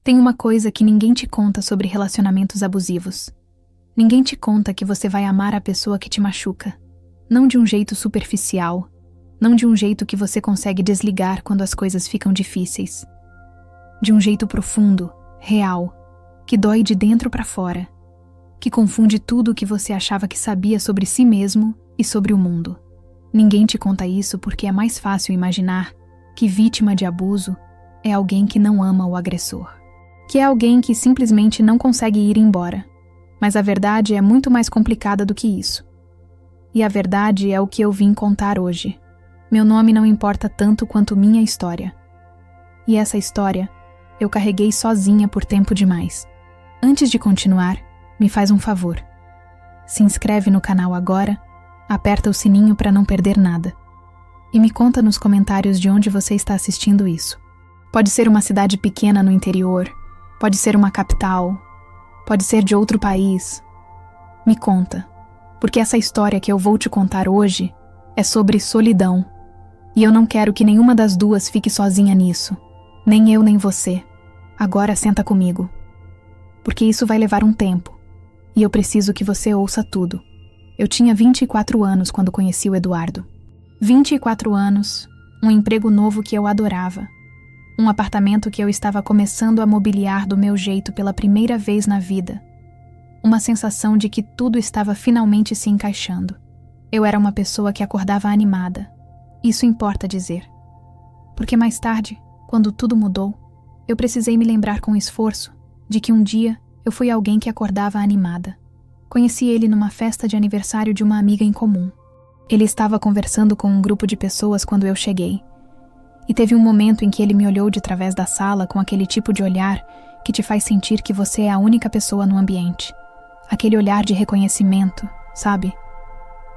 Tem uma coisa que ninguém te conta sobre relacionamentos abusivos. Ninguém te conta que você vai amar a pessoa que te machuca. Não de um jeito superficial. Não de um jeito que você consegue desligar quando as coisas ficam difíceis. De um jeito profundo, real, que dói de dentro para fora. Que confunde tudo o que você achava que sabia sobre si mesmo e sobre o mundo. Ninguém te conta isso porque é mais fácil imaginar que vítima de abuso é alguém que não ama o agressor. Que é alguém que simplesmente não consegue ir embora. Mas a verdade é muito mais complicada do que isso. E a verdade é o que eu vim contar hoje. Meu nome não importa tanto quanto minha história. E essa história eu carreguei sozinha por tempo demais. Antes de continuar, me faz um favor. Se inscreve no canal agora, aperta o sininho para não perder nada. E me conta nos comentários de onde você está assistindo isso. Pode ser uma cidade pequena no interior, pode ser uma capital, pode ser de outro país. Me conta, porque essa história que eu vou te contar hoje é sobre solidão. E eu não quero que nenhuma das duas fique sozinha nisso. Nem eu nem você. Agora senta comigo. Porque isso vai levar um tempo. E eu preciso que você ouça tudo. Eu tinha 24 anos quando conheci o Eduardo. 24 anos, um emprego novo que eu adorava. Um apartamento que eu estava começando a mobiliar do meu jeito pela primeira vez na vida. Uma sensação de que tudo estava finalmente se encaixando. Eu era uma pessoa que acordava animada. Isso importa dizer. Porque mais tarde, quando tudo mudou, eu precisei me lembrar com esforço de que um dia eu fui alguém que acordava animada. Conheci ele numa festa de aniversário de uma amiga em comum. Ele estava conversando com um grupo de pessoas quando eu cheguei. E teve um momento em que ele me olhou de través da sala com aquele tipo de olhar que te faz sentir que você é a única pessoa no ambiente. Aquele olhar de reconhecimento, sabe?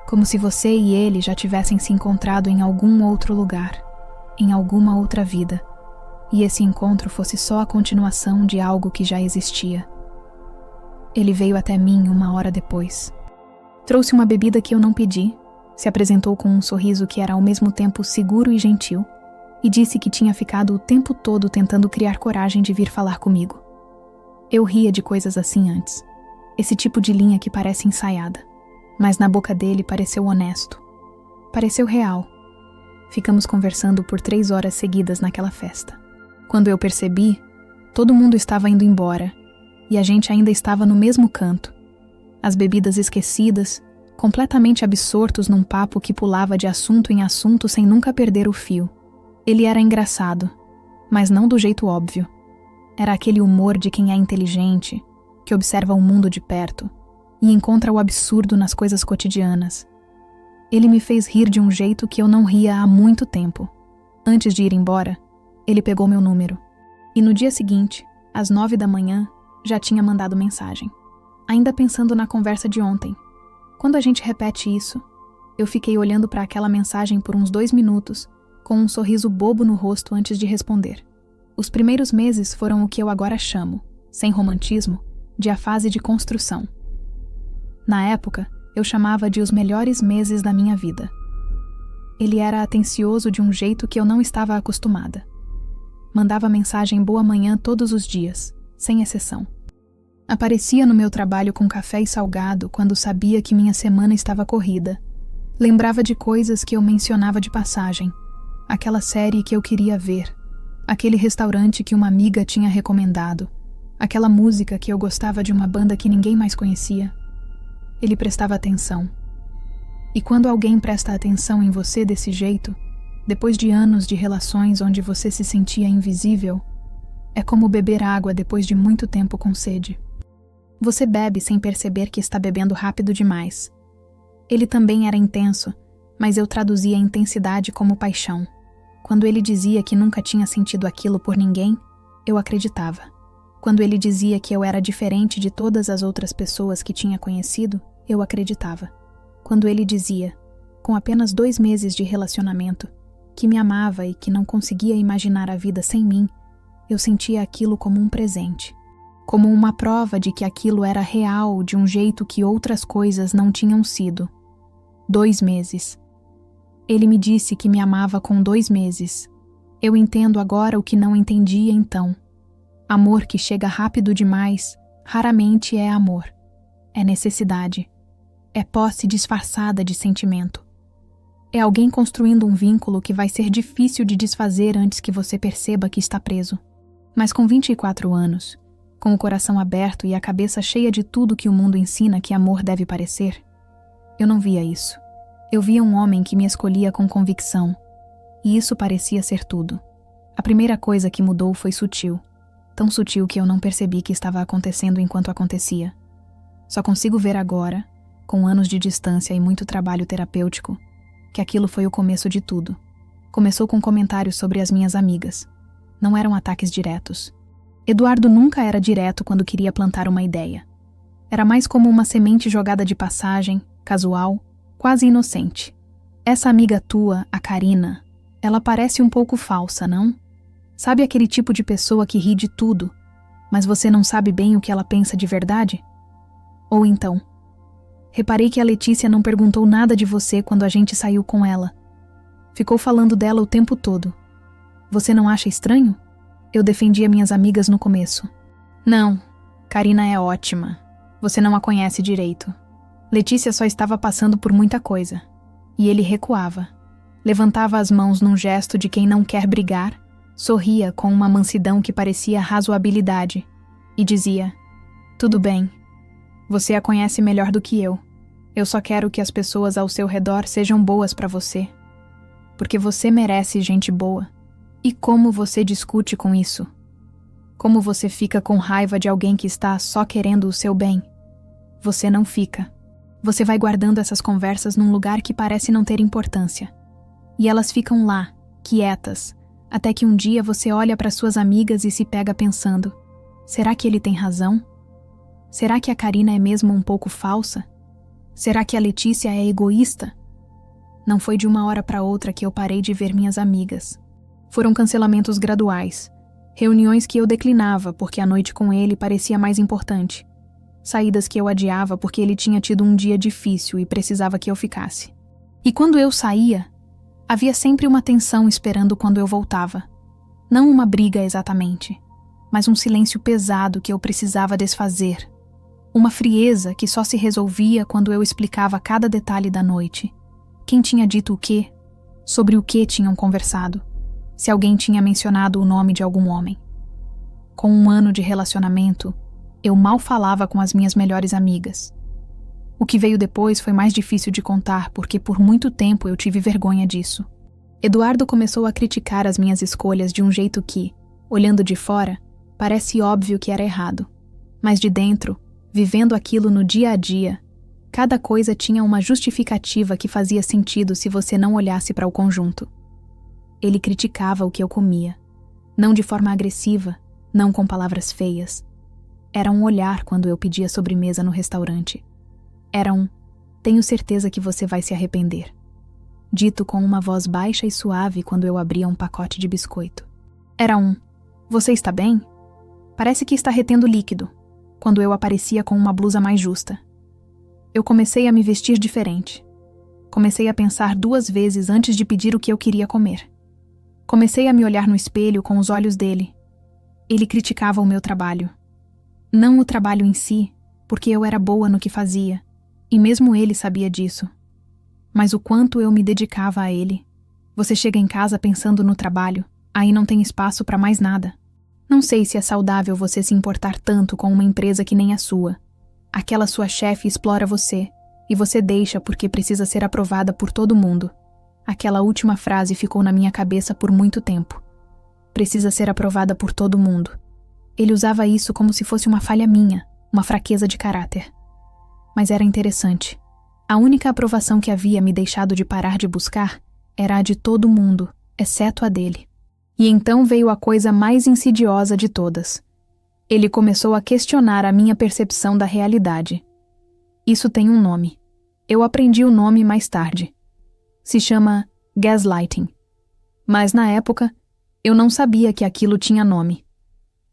Como se você e ele já tivessem se encontrado em algum outro lugar, em alguma outra vida, e esse encontro fosse só a continuação de algo que já existia. Ele veio até mim 1 hora depois. Trouxe uma bebida que eu não pedi, se apresentou com um sorriso que era ao mesmo tempo seguro e gentil, e disse que tinha ficado o tempo todo tentando criar coragem de vir falar comigo. Eu ria de coisas assim antes. Esse tipo de linha que parece ensaiada. Mas na boca dele pareceu honesto. Pareceu real. Ficamos conversando por 3 horas seguidas naquela festa. Quando eu percebi, todo mundo estava indo embora, e a gente ainda estava no mesmo canto. As bebidas esquecidas, completamente absortos num papo que pulava de assunto em assunto sem nunca perder o fio. Ele era engraçado, mas não do jeito óbvio. Era aquele humor de quem é inteligente, que observa o mundo de perto e encontra o absurdo nas coisas cotidianas. Ele me fez rir de um jeito que eu não ria há muito tempo. Antes de ir embora, ele pegou meu número. E no dia seguinte, às 9 da manhã, já tinha mandado mensagem. Ainda pensando na conversa de ontem. Quando a gente repete isso, eu fiquei olhando para aquela mensagem por uns 2 minutos, com um sorriso bobo no rosto antes de responder. Os primeiros meses foram o que eu agora chamo, sem romantismo, de a fase de construção. Na época, eu chamava de os melhores meses da minha vida. Ele era atencioso de um jeito que eu não estava acostumada. Mandava mensagem boa manhã todos os dias, sem exceção. Aparecia no meu trabalho com café e salgado quando sabia que minha semana estava corrida. Lembrava de coisas que eu mencionava de passagem. Aquela série que eu queria ver. Aquele restaurante que uma amiga tinha recomendado. Aquela música que eu gostava de uma banda que ninguém mais conhecia. Ele prestava atenção. E quando alguém presta atenção em você desse jeito, depois de anos de relações onde você se sentia invisível, é como beber água depois de muito tempo com sede. Você bebe sem perceber que está bebendo rápido demais. Ele também era intenso, mas eu traduzia a intensidade como paixão. Quando ele dizia que nunca tinha sentido aquilo por ninguém, eu acreditava. Quando ele dizia que eu era diferente de todas as outras pessoas que tinha conhecido, eu acreditava. Quando ele dizia, com apenas 2 meses de relacionamento, que me amava e que não conseguia imaginar a vida sem mim, eu sentia aquilo como um presente. Como uma prova de que aquilo era real de um jeito que outras coisas não tinham sido. 2 meses. Ele me disse que me amava com 2 meses. Eu entendo agora o que não entendia então. Amor que chega rápido demais raramente é amor. É necessidade. É posse disfarçada de sentimento. É alguém construindo um vínculo que vai ser difícil de desfazer antes que você perceba que está preso. Mas com 24 anos, com o coração aberto e a cabeça cheia de tudo que o mundo ensina que amor deve parecer, eu não via isso. Eu via um homem que me escolhia com convicção. E isso parecia ser tudo. A primeira coisa que mudou foi sutil. Tão sutil que eu não percebi que estava acontecendo enquanto acontecia. Só consigo ver agora, com anos de distância e muito trabalho terapêutico, que aquilo foi o começo de tudo. Começou com comentários sobre as minhas amigas. Não eram ataques diretos. Eduardo nunca era direto quando queria plantar uma ideia. Era mais como uma semente jogada de passagem, casual, quase inocente. Essa amiga tua, a Karina, ela parece um pouco falsa, não? Sabe aquele tipo de pessoa que ri de tudo, mas você não sabe bem o que ela pensa de verdade? Ou então, reparei que a Letícia não perguntou nada de você quando a gente saiu com ela. Ficou falando dela o tempo todo. Você não acha estranho? Eu defendia minhas amigas no começo. Não, Karina é ótima. Você não a conhece direito. Letícia só estava passando por muita coisa. E ele recuava. Levantava as mãos num gesto de quem não quer brigar, sorria com uma mansidão que parecia razoabilidade e dizia: tudo bem, você a conhece melhor do que eu. Eu só quero que as pessoas ao seu redor sejam boas para você. Porque você merece gente boa. E como você discute com isso? Como você fica com raiva de alguém que está só querendo o seu bem? Você não fica. Você vai guardando essas conversas num lugar que parece não ter importância. E elas ficam lá, quietas, até que um dia você olha para suas amigas e se pega pensando: será que ele tem razão? Será que a Karina é mesmo um pouco falsa? Será que a Letícia é egoísta? Não foi de uma hora para outra que eu parei de ver minhas amigas. Foram cancelamentos graduais, reuniões que eu declinava porque a noite com ele parecia mais importante, saídas que eu adiava porque ele tinha tido um dia difícil e precisava que eu ficasse. E quando eu saía, havia sempre uma tensão esperando quando eu voltava. Não uma briga exatamente, mas um silêncio pesado que eu precisava desfazer. Uma frieza que só se resolvia quando eu explicava cada detalhe da noite. Quem tinha dito o quê? Sobre o que tinham conversado? Se alguém tinha mencionado o nome de algum homem. Com um ano de relacionamento, eu mal falava com as minhas melhores amigas. O que veio depois foi mais difícil de contar porque por muito tempo eu tive vergonha disso. Eduardo começou a criticar as minhas escolhas de um jeito que, olhando de fora, parece óbvio que era errado. Mas de dentro, vivendo aquilo no dia a dia, cada coisa tinha uma justificativa que fazia sentido se você não olhasse para o conjunto. Ele criticava o que eu comia. Não de forma agressiva, não com palavras feias. Era um olhar quando eu pedia sobremesa no restaurante. Era um: tenho certeza que você vai se arrepender. Dito com uma voz baixa e suave quando eu abria um pacote de biscoito. Era um: você está bem? Parece que está retendo líquido, quando eu aparecia com uma blusa mais justa. Eu comecei a me vestir diferente. Comecei a pensar 2 vezes antes de pedir o que eu queria comer. Comecei a me olhar no espelho com os olhos dele. Ele criticava o meu trabalho. Não o trabalho em si, porque eu era boa no que fazia, e mesmo ele sabia disso. Mas o quanto eu me dedicava a ele. Você chega em casa pensando no trabalho, aí não tem espaço para mais nada. Não sei se é saudável você se importar tanto com uma empresa que nem a sua. Aquela sua chefe explora você, e você deixa porque precisa ser aprovada por todo mundo. Aquela última frase ficou na minha cabeça por muito tempo. Precisa ser aprovada por todo mundo. Ele usava isso como se fosse uma falha minha, uma fraqueza de caráter. Mas era interessante. A única aprovação que havia me deixado de parar de buscar era a de todo mundo, exceto a dele. E então veio a coisa mais insidiosa de todas. Ele começou a questionar a minha percepção da realidade. Isso tem um nome. Eu aprendi o nome mais tarde. Se chama gaslighting. Mas na época, eu não sabia que aquilo tinha nome.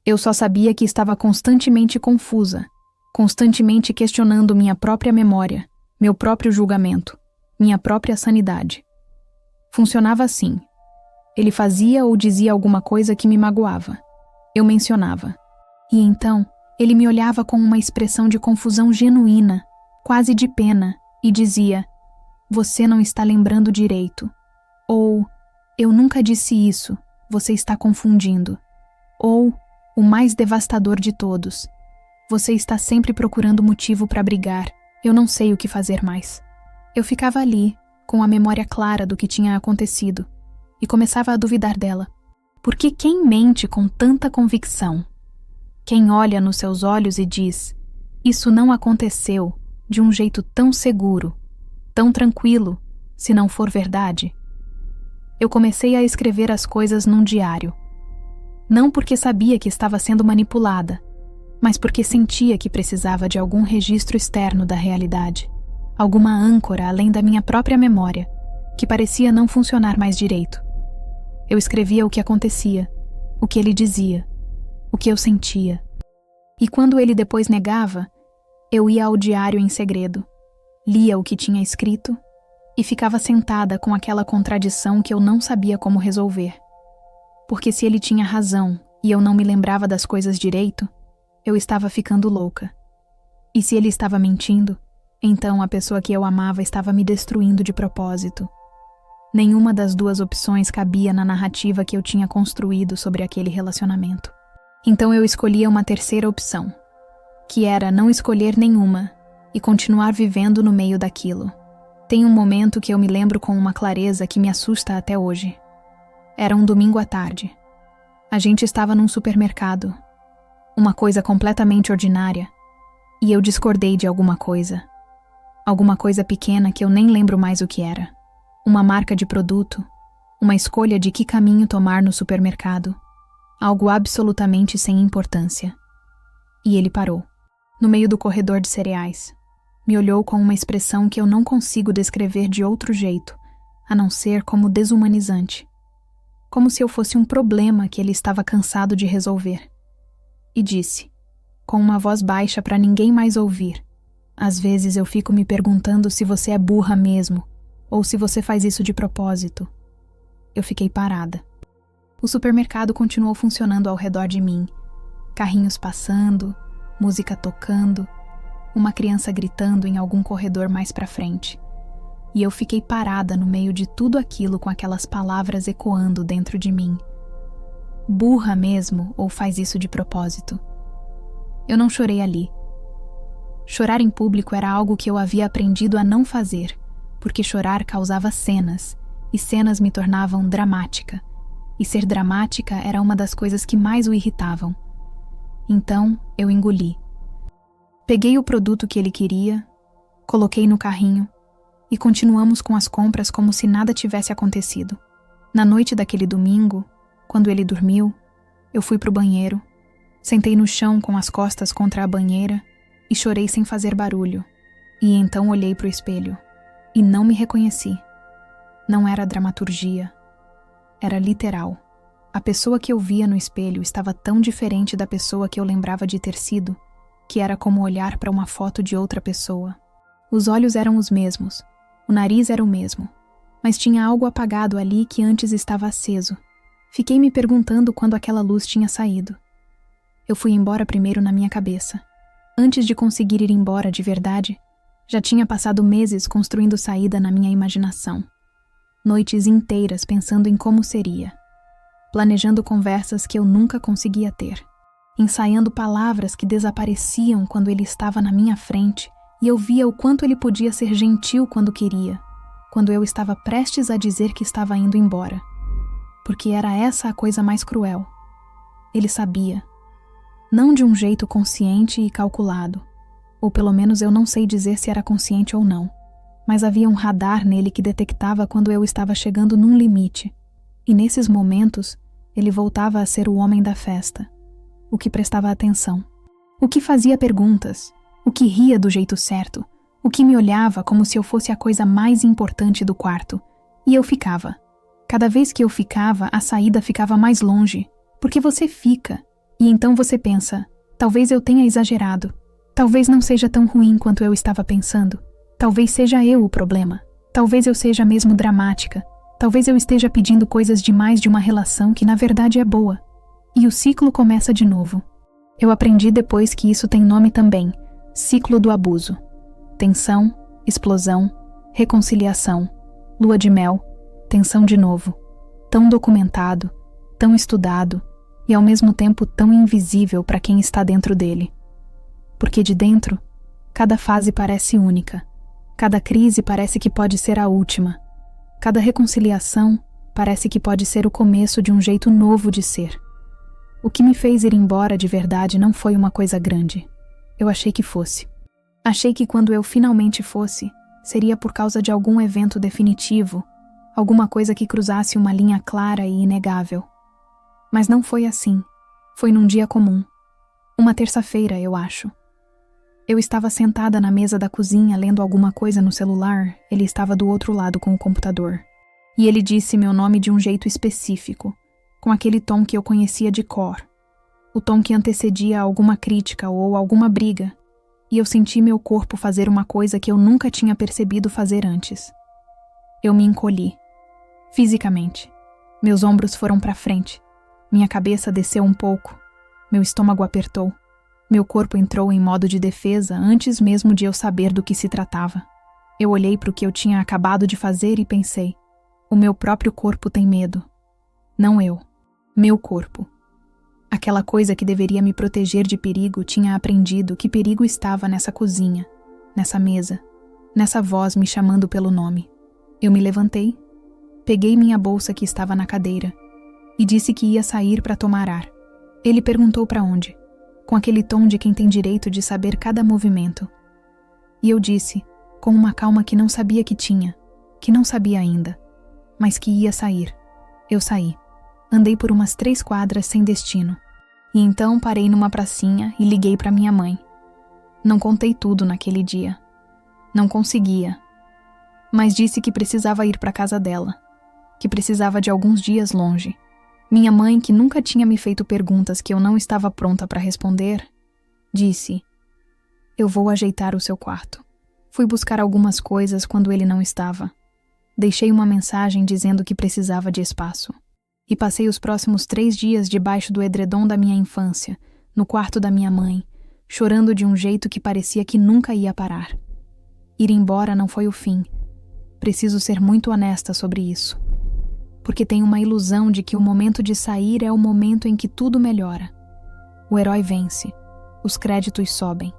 Eu só sabia que estava constantemente confusa, constantemente questionando minha própria memória, meu próprio julgamento, minha própria sanidade. Funcionava assim. Ele fazia ou dizia alguma coisa que me magoava. Eu mencionava: E então, ele me olhava com uma expressão de confusão genuína, quase de pena, e dizia: "Você não está lembrando direito." Ou: "Eu nunca disse isso, você está confundindo." Ou, o mais devastador de todos: "Você está sempre procurando motivo para brigar, eu não sei o que fazer mais." Eu ficava ali, com a memória clara do que tinha acontecido, e começava a duvidar dela. Porque quem mente com tanta convicção? Quem olha nos seus olhos e diz: "Isso não aconteceu", de um jeito tão seguro, tão tranquilo, se não for verdade? Eu comecei a escrever as coisas num diário. Não porque sabia que estava sendo manipulada, mas porque sentia que precisava de algum registro externo da realidade, alguma âncora além da minha própria memória, que parecia não funcionar mais direito. Eu escrevia o que acontecia, o que ele dizia, o que eu sentia. E quando ele depois negava, eu ia ao diário em segredo, lia o que tinha escrito e ficava sentada com aquela contradição que eu não sabia como resolver. Porque se ele tinha razão e eu não me lembrava das coisas direito, eu estava ficando louca. E se ele estava mentindo, então a pessoa que eu amava estava me destruindo de propósito. Nenhuma das duas opções cabia na narrativa que eu tinha construído sobre aquele relacionamento. Então eu escolhia uma terceira opção, que era não escolher nenhuma e continuar vivendo no meio daquilo. Tem um momento que eu me lembro com uma clareza que me assusta até hoje. Era um domingo à tarde. A gente estava num supermercado, uma coisa completamente ordinária, e eu discordei de alguma coisa pequena que eu nem lembro mais o que era. Uma marca de produto, uma escolha de que caminho tomar no supermercado, algo absolutamente sem importância. E ele parou, no meio do corredor de cereais. Me olhou com uma expressão que eu não consigo descrever de outro jeito, a não ser como desumanizante. Como se eu fosse um problema que ele estava cansado de resolver. E disse, com uma voz baixa para ninguém mais ouvir: "Às vezes eu fico me perguntando se você é burra mesmo, ou se você faz isso de propósito." Eu fiquei parada. O supermercado continuou funcionando ao redor de mim. Carrinhos passando, música tocando, uma criança gritando em algum corredor mais pra frente. E eu fiquei parada no meio de tudo aquilo com aquelas palavras ecoando dentro de mim. Burra mesmo, ou faz isso de propósito? Eu não chorei ali. Chorar em público era algo que eu havia aprendido a não fazer, porque chorar causava cenas, e cenas me tornavam dramática, e ser dramática era uma das coisas que mais o irritavam. Então, eu engoli. Peguei o produto que ele queria, coloquei no carrinho, e continuamos com as compras como se nada tivesse acontecido. Na noite daquele domingo, quando ele dormiu, eu fui pro banheiro, sentei no chão com as costas contra a banheira e chorei sem fazer barulho, e então olhei pro espelho. E não me reconheci. Não era dramaturgia. Era literal. A pessoa que eu via no espelho estava tão diferente da pessoa que eu lembrava de ter sido, que era como olhar para uma foto de outra pessoa. Os olhos eram os mesmos, o nariz era o mesmo, mas tinha algo apagado ali que antes estava aceso. Fiquei me perguntando quando aquela luz tinha saído. Eu fui embora primeiro na minha cabeça. Antes de conseguir ir embora de verdade, já tinha passado meses construindo saída na minha imaginação. Noites inteiras pensando em como seria. Planejando conversas que eu nunca conseguia ter. Ensaiando palavras que desapareciam quando ele estava na minha frente e eu via o quanto ele podia ser gentil quando queria, quando eu estava prestes a dizer que estava indo embora. Porque era essa a coisa mais cruel. Ele sabia. Não de um jeito consciente e calculado, ou pelo menos eu não sei dizer se era consciente ou não, mas havia um radar nele que detectava quando eu estava chegando num limite, e nesses momentos ele voltava a ser o homem da festa, o que prestava atenção, o que fazia perguntas, o que ria do jeito certo, o que me olhava como se eu fosse a coisa mais importante do quarto, e eu ficava. Cada vez que eu ficava, a saída ficava mais longe, porque você fica, e então você pensa, talvez eu tenha exagerado, talvez não seja tão ruim quanto eu estava pensando, talvez seja eu o problema, talvez eu seja mesmo dramática, talvez eu esteja pedindo coisas demais de uma relação que na verdade é boa. E o ciclo começa de novo. Eu aprendi depois que isso tem nome também: ciclo do abuso. Tensão, explosão, reconciliação, lua de mel, tensão de novo. Tão documentado, tão estudado e ao mesmo tempo tão invisível para quem está dentro dele. Porque de dentro, cada fase parece única, cada crise parece que pode ser a última, cada reconciliação parece que pode ser o começo de um jeito novo de ser. O que me fez ir embora de verdade não foi uma coisa grande. Eu achei que fosse. Achei que quando eu finalmente fosse, seria por causa de algum evento definitivo, alguma coisa que cruzasse uma linha clara e inegável. Mas não foi assim. Foi num dia comum. Uma terça-feira, eu acho. Eu estava sentada na mesa da cozinha lendo alguma coisa no celular, ele estava do outro lado com o computador. E ele disse meu nome de um jeito específico, com aquele tom que eu conhecia de cor. O tom que antecedia alguma crítica ou alguma briga, e eu senti meu corpo fazer uma coisa que eu nunca tinha percebido fazer antes. Eu me encolhi. Fisicamente. Meus ombros foram para frente. Minha cabeça desceu um pouco. Meu estômago apertou. Meu corpo entrou em modo de defesa antes mesmo de eu saber do que se tratava. Eu olhei para o que eu tinha acabado de fazer e pensei: o meu próprio corpo tem medo. Não eu. Meu corpo. Aquela coisa que deveria me proteger de perigo tinha aprendido que perigo estava nessa cozinha, nessa mesa, nessa voz me chamando pelo nome. Eu me levantei, peguei minha bolsa que estava na cadeira e disse que ia sair para tomar ar. Ele perguntou para onde, com aquele tom de quem tem direito de saber cada movimento. E eu disse, com uma calma que não sabia que tinha, que não sabia ainda, mas que ia sair. Eu saí. Andei por umas 3 quadras sem destino. E então parei numa pracinha e liguei para minha mãe. Não contei tudo naquele dia. Não conseguia. Mas disse que precisava ir para casa dela, que precisava de alguns dias longe. Minha mãe, que nunca tinha me feito perguntas que eu não estava pronta para responder, disse: eu vou ajeitar o seu quarto. Fui buscar algumas coisas quando ele não estava. Deixei uma mensagem dizendo que precisava de espaço. E passei os próximos 3 dias debaixo do edredom da minha infância, no quarto da minha mãe, chorando de um jeito que parecia que nunca ia parar. Ir embora não foi o fim. Preciso ser muito honesta sobre isso. Porque tenho uma ilusão de que o momento de sair é o momento em que tudo melhora. O herói vence. Os créditos sobem.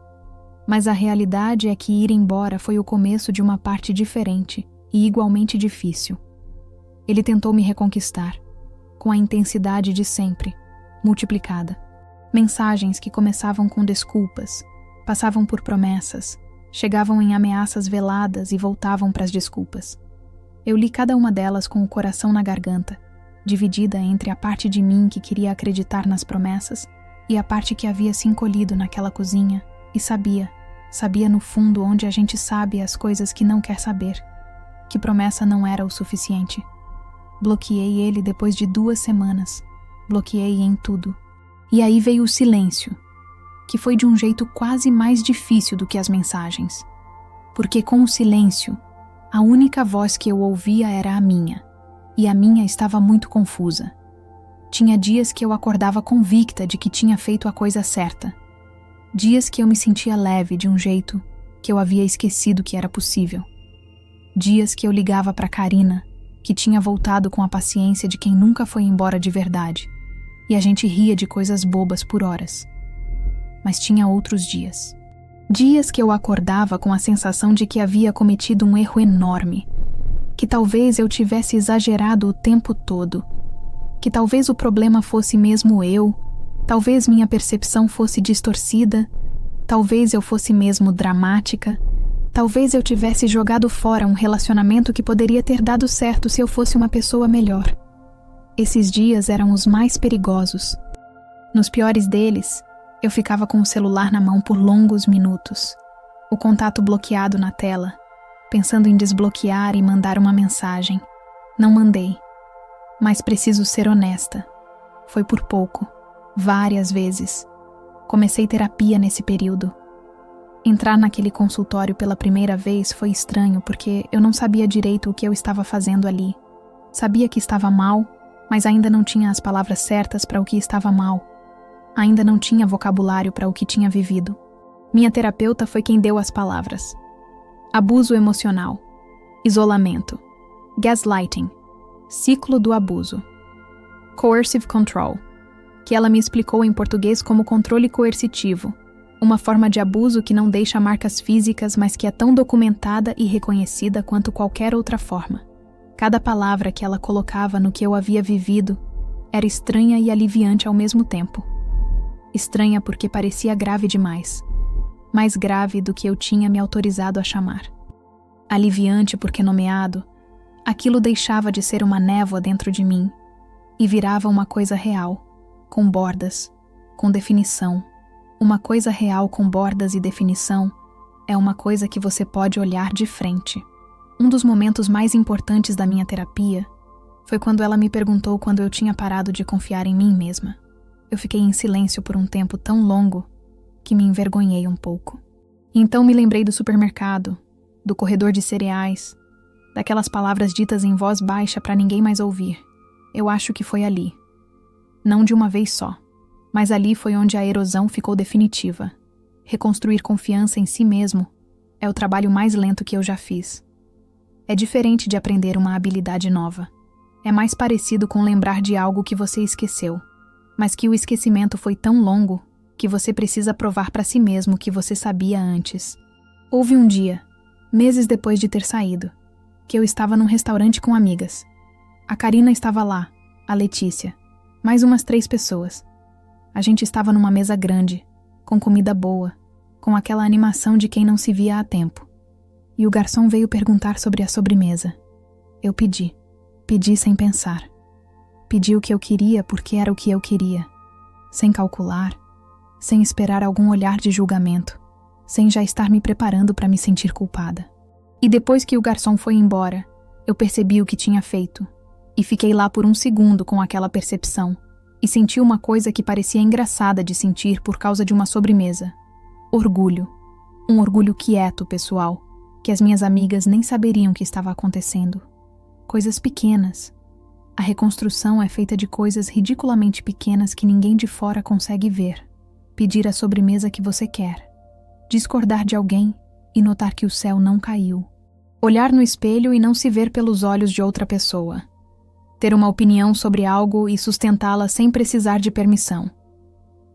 Mas a realidade é que ir embora foi o começo de uma parte diferente e igualmente difícil. Ele tentou me reconquistar, com a intensidade de sempre, multiplicada. Mensagens que começavam com desculpas, passavam por promessas, chegavam em ameaças veladas e voltavam para as desculpas. Eu li cada uma delas com o coração na garganta, dividida entre a parte de mim que queria acreditar nas promessas e a parte que havia se encolhido naquela cozinha e sabia no fundo onde a gente sabe as coisas que não quer saber, que promessa não era o suficiente. Bloqueei ele depois de 2 semanas. Bloqueei em tudo. E aí veio o silêncio, que foi de um jeito quase mais difícil do que as mensagens. Porque com o silêncio, a única voz que eu ouvia era a minha. E a minha estava muito confusa. Tinha dias que eu acordava convicta de que tinha feito a coisa certa. Dias que eu me sentia leve de um jeito que eu havia esquecido que era possível. Dias que eu ligava para Karina, que tinha voltado com a paciência de quem nunca foi embora de verdade, e a gente ria de coisas bobas por horas. Mas tinha outros dias. Dias que eu acordava com a sensação de que havia cometido um erro enorme, que talvez eu tivesse exagerado o tempo todo, que talvez o problema fosse mesmo eu, talvez minha percepção fosse distorcida, talvez eu fosse mesmo dramática, talvez eu tivesse jogado fora um relacionamento que poderia ter dado certo se eu fosse uma pessoa melhor. Esses dias eram os mais perigosos. Nos piores deles, eu ficava com o celular na mão por longos minutos, o contato bloqueado na tela, pensando em desbloquear e mandar uma mensagem. Não mandei. Mas preciso ser honesta. Foi por pouco, várias vezes. Comecei terapia nesse período. Entrar naquele consultório pela primeira vez foi estranho porque eu não sabia direito o que eu estava fazendo ali. Sabia que estava mal, mas ainda não tinha as palavras certas para o que estava mal. Ainda não tinha vocabulário para o que tinha vivido. Minha terapeuta foi quem deu as palavras. Abuso emocional, isolamento, gaslighting, ciclo do abuso, coercive control, que ela me explicou em português como controle coercitivo, uma forma de abuso que não deixa marcas físicas, mas que é tão documentada e reconhecida quanto qualquer outra forma. Cada palavra que ela colocava no que eu havia vivido era estranha e aliviante ao mesmo tempo. Estranha porque parecia grave demais, mais grave do que eu tinha me autorizado a chamar. Aliviante porque, nomeado, aquilo deixava de ser uma névoa dentro de mim e virava uma coisa real, com bordas, com definição. Uma coisa real com bordas e definição é uma coisa que você pode olhar de frente. Um dos momentos mais importantes da minha terapia foi quando ela me perguntou quando eu tinha parado de confiar em mim mesma. Eu fiquei em silêncio por um tempo tão longo que me envergonhei um pouco. Então me lembrei do supermercado, do corredor de cereais, daquelas palavras ditas em voz baixa para ninguém mais ouvir. Eu acho que foi ali. Não de uma vez só, mas ali foi onde a erosão ficou definitiva. Reconstruir confiança em si mesmo é o trabalho mais lento que eu já fiz. É diferente de aprender uma habilidade nova. É mais parecido com lembrar de algo que você esqueceu, mas que o esquecimento foi tão longo que você precisa provar para si mesmo que você sabia antes. Houve um dia, meses depois de ter saído, que eu estava num restaurante com amigas. A Karina estava lá, a Letícia, mais umas 3 pessoas. A gente estava numa mesa grande, com comida boa, com aquela animação de quem não se via há tempo. E o garçom veio perguntar sobre a sobremesa. Eu pedi sem pensar. Pedi o que eu queria porque era o que eu queria, sem calcular, sem esperar algum olhar de julgamento, sem já estar me preparando para me sentir culpada. E depois que o garçom foi embora, eu percebi o que tinha feito, e fiquei lá por um segundo com aquela percepção, e senti uma coisa que parecia engraçada de sentir por causa de uma sobremesa. Orgulho. Um orgulho quieto, pessoal, que as minhas amigas nem saberiam que estava acontecendo. Coisas pequenas. A reconstrução é feita de coisas ridiculamente pequenas que ninguém de fora consegue ver. Pedir a sobremesa que você quer. Discordar de alguém e notar que o céu não caiu. Olhar no espelho e não se ver pelos olhos de outra pessoa. Ter uma opinião sobre algo e sustentá-la sem precisar de permissão.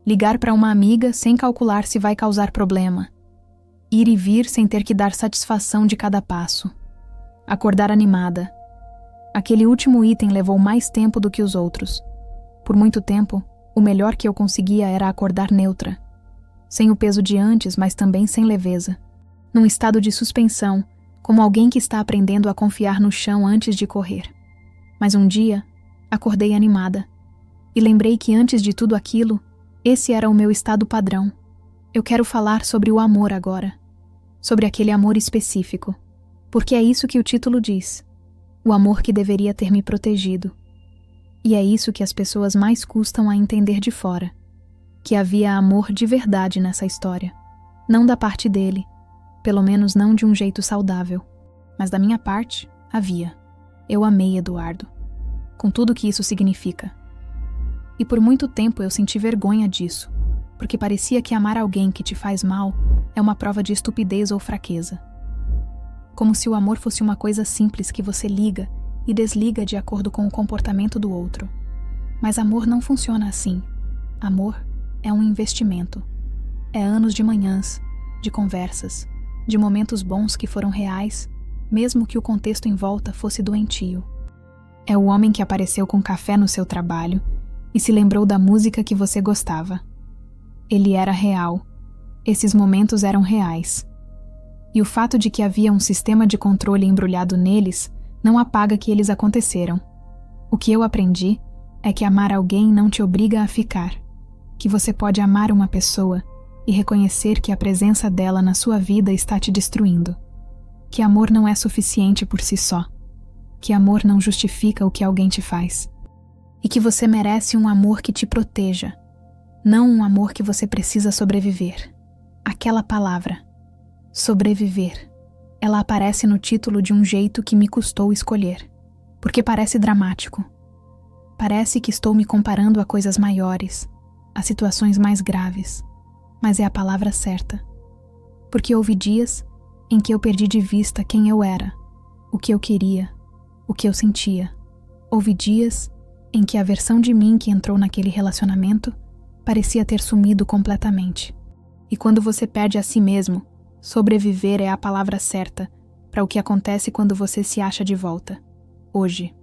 Ligar para uma amiga sem calcular se vai causar problema. Ir e vir sem ter que dar satisfação de cada passo. Acordar animada. Aquele último item levou mais tempo do que os outros. Por muito tempo, o melhor que eu conseguia era acordar neutra. Sem o peso de antes, mas também sem leveza. Num estado de suspensão, como alguém que está aprendendo a confiar no chão antes de correr. Mas um dia, acordei animada. E lembrei que antes de tudo aquilo, esse era o meu estado padrão. Eu quero falar sobre o amor agora. Sobre aquele amor específico. Porque é isso que o título diz. O amor que deveria ter me protegido. E é isso que as pessoas mais custam a entender de fora. Que havia amor de verdade nessa história. Não da parte dele. Pelo menos não de um jeito saudável. Mas da minha parte, havia. Eu amei Eduardo. Com tudo que isso significa. E por muito tempo eu senti vergonha disso. Porque parecia que amar alguém que te faz mal é uma prova de estupidez ou fraqueza. Como se o amor fosse uma coisa simples que você liga e desliga de acordo com o comportamento do outro. Mas amor não funciona assim. Amor é um investimento. É anos de manhãs, de conversas, de momentos bons que foram reais, mesmo que o contexto em volta fosse doentio. É o homem que apareceu com café no seu trabalho e se lembrou da música que você gostava. Ele era real. Esses momentos eram reais. E o fato de que havia um sistema de controle embrulhado neles não apaga que eles aconteceram. O que eu aprendi é que amar alguém não te obriga a ficar. Que você pode amar uma pessoa e reconhecer que a presença dela na sua vida está te destruindo. Que amor não é suficiente por si só. Que amor não justifica o que alguém te faz. E que você merece um amor que te proteja. Não um amor que você precisa sobreviver. Aquela palavra. Sobreviver. Ela aparece no título de um jeito que me custou escolher. Porque parece dramático. Parece que estou me comparando a coisas maiores. a situações mais graves, mas é a palavra certa. Porque houve dias em que eu perdi de vista quem eu era, o que eu queria, o que eu sentia. Houve dias em que a versão de mim que entrou naquele relacionamento parecia ter sumido completamente. E quando você perde a si mesmo, sobreviver é a palavra certa para o que acontece quando você se acha de volta. Hoje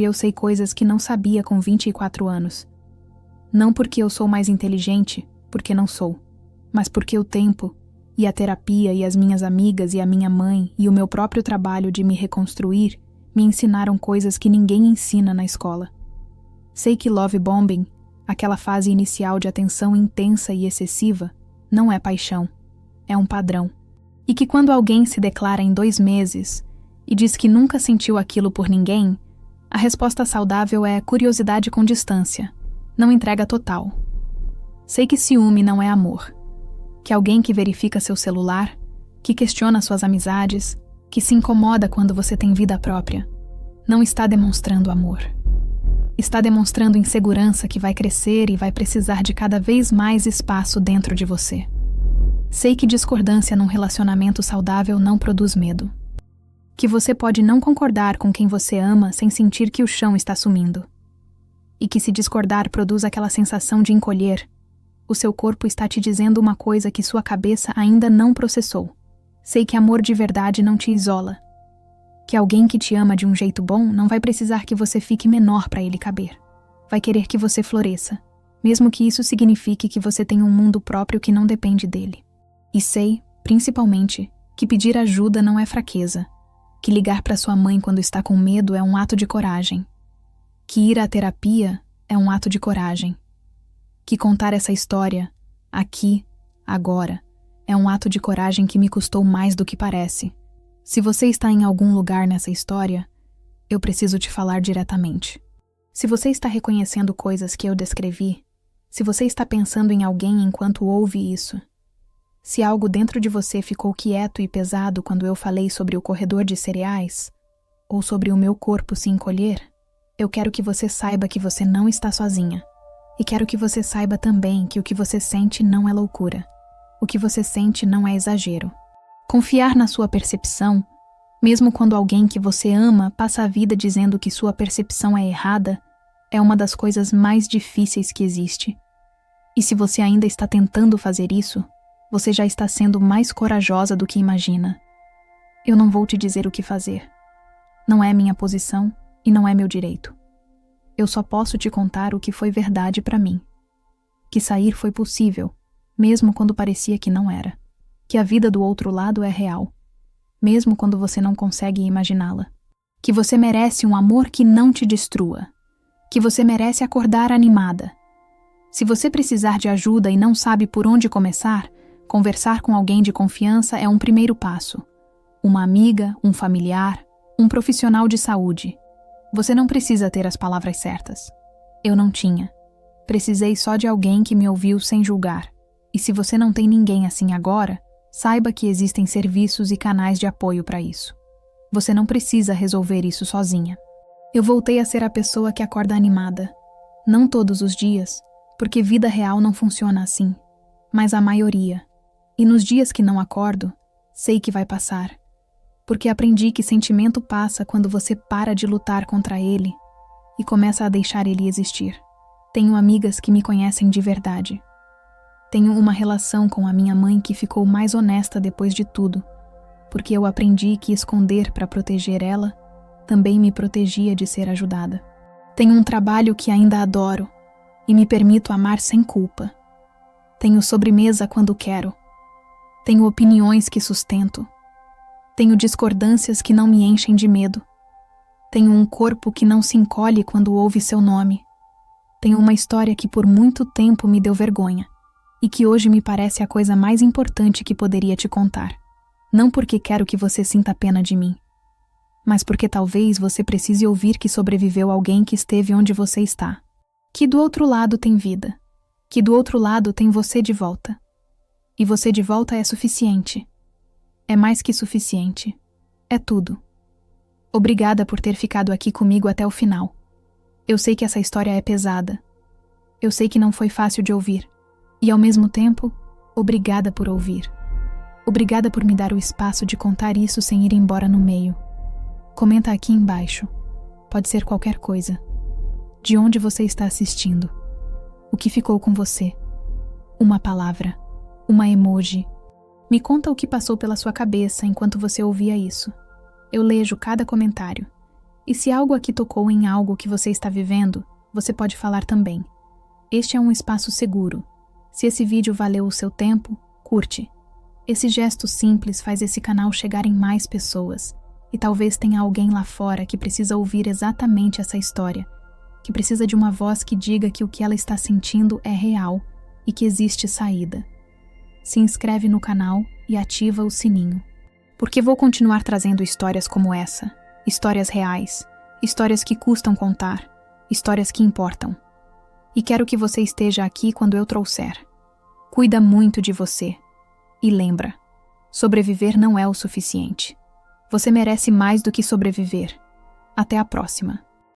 eu sei coisas que não sabia com 24 anos. Não porque eu sou mais inteligente, porque não sou, mas porque o tempo, e a terapia, e as minhas amigas, e a minha mãe, e o meu próprio trabalho de me reconstruir, me ensinaram coisas que ninguém ensina na escola. Sei que love bombing, aquela fase inicial de atenção intensa e excessiva, não é paixão, é um padrão. E que quando alguém se declara em 2 meses e diz que nunca sentiu aquilo por ninguém, a resposta saudável é curiosidade com distância, não entrega total. Sei que ciúme não é amor. Que alguém que verifica seu celular, que questiona suas amizades, que se incomoda quando você tem vida própria, não está demonstrando amor. Está demonstrando insegurança que vai crescer e vai precisar de cada vez mais espaço dentro de você. Sei que discordância num relacionamento saudável não produz medo. Que você pode não concordar com quem você ama sem sentir que o chão está sumindo. E que se discordar produz aquela sensação de encolher, o seu corpo está te dizendo uma coisa que sua cabeça ainda não processou. Sei que amor de verdade não te isola. Que alguém que te ama de um jeito bom não vai precisar que você fique menor para ele caber. Vai querer que você floresça, mesmo que isso signifique que você tenha um mundo próprio que não depende dele. E sei, principalmente, que pedir ajuda não é fraqueza. Que ligar para sua mãe quando está com medo é um ato de coragem. Que ir à terapia é um ato de coragem. Que contar essa história, aqui, agora, é um ato de coragem que me custou mais do que parece. Se você está em algum lugar nessa história, eu preciso te falar diretamente. Se você está reconhecendo coisas que eu descrevi, se você está pensando em alguém enquanto ouve isso, se algo dentro de você ficou quieto e pesado quando eu falei sobre o corredor de cereais, ou sobre o meu corpo se encolher, eu quero que você saiba que você não está sozinha. E quero que você saiba também que o que você sente não é loucura. O que você sente não é exagero. Confiar na sua percepção, mesmo quando alguém que você ama passa a vida dizendo que sua percepção é errada, é uma das coisas mais difíceis que existe. E se você ainda está tentando fazer isso, você já está sendo mais corajosa do que imagina. Eu não vou te dizer o que fazer. Não é minha posição e não é meu direito. Eu só posso te contar o que foi verdade para mim. Que sair foi possível, mesmo quando parecia que não era. Que a vida do outro lado é real, mesmo quando você não consegue imaginá-la. Que você merece um amor que não te destrua. Que você merece acordar animada. Se você precisar de ajuda e não sabe por onde começar, conversar com alguém de confiança é um primeiro passo. Uma amiga, um familiar, um profissional de saúde. Você não precisa ter as palavras certas. Eu não tinha. Precisei só de alguém que me ouviu sem julgar. E se você não tem ninguém assim agora, saiba que existem serviços e canais de apoio para isso. Você não precisa resolver isso sozinha. Eu voltei a ser a pessoa que acorda animada. Não todos os dias, porque vida real não funciona assim, mas a maioria. E nos dias que não acordo, sei que vai passar. Porque aprendi que sentimento passa quando você para de lutar contra ele e começa a deixar ele existir. Tenho amigas que me conhecem de verdade. Tenho uma relação com a minha mãe que ficou mais honesta depois de tudo, porque eu aprendi que esconder para proteger ela também me protegia de ser ajudada. Tenho um trabalho que ainda adoro e me permito amar sem culpa. Tenho sobremesa quando quero. Tenho opiniões que sustento. Tenho discordâncias que não me enchem de medo. Tenho um corpo que não se encolhe quando ouve seu nome. Tenho uma história que por muito tempo me deu vergonha e que hoje me parece a coisa mais importante que poderia te contar. Não porque quero que você sinta pena de mim, mas porque talvez você precise ouvir que sobreviveu alguém que esteve onde você está. Que do outro lado tem vida. Que do outro lado tem você de volta. E você de volta é suficiente. É mais que suficiente. É tudo. Obrigada por ter ficado aqui comigo até o final. Eu sei que essa história é pesada. Eu sei que não foi fácil de ouvir. E, ao mesmo tempo, obrigada por ouvir. Obrigada por me dar o espaço de contar isso sem ir embora no meio. Comenta aqui embaixo. Pode ser qualquer coisa. De onde você está assistindo? O que ficou com você? Uma palavra. Uma emoji. Me conta o que passou pela sua cabeça enquanto você ouvia isso. Eu leio cada comentário. E se algo aqui tocou em algo que você está vivendo, você pode falar também. Este é um espaço seguro. Se esse vídeo valeu o seu tempo, curte. Esse gesto simples faz esse canal chegar em mais pessoas. E talvez tenha alguém lá fora que precisa ouvir exatamente essa história, que precisa de uma voz que diga que o que ela está sentindo é real e que existe saída. Se inscreve no canal e ativa o sininho, porque vou continuar trazendo histórias como essa, histórias reais, histórias que custam contar, histórias que importam. E quero que você esteja aqui quando eu trouxer. Cuida muito de você. E lembra, sobreviver não é o suficiente. Você merece mais do que sobreviver. Até a próxima.